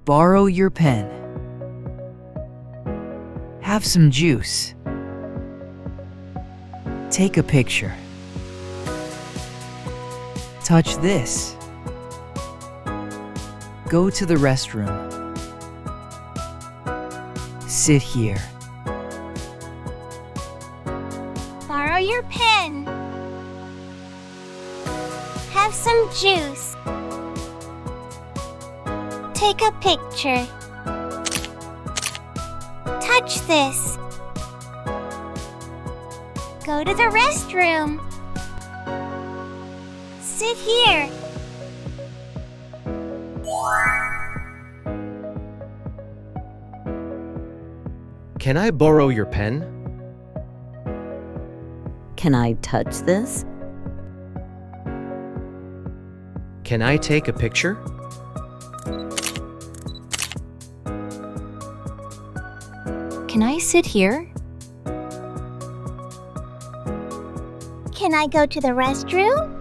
borrow your pen? Have some juice. Take a picture. Touch this. Go to the restroom. Sit here. Borrow your pen. Have some juice. Take a picture. Touch this. Go to the restroom. Sit here. Can I borrow your pen? Can I touch this? Can I take a picture? Can I sit here? Can I go to the restroom?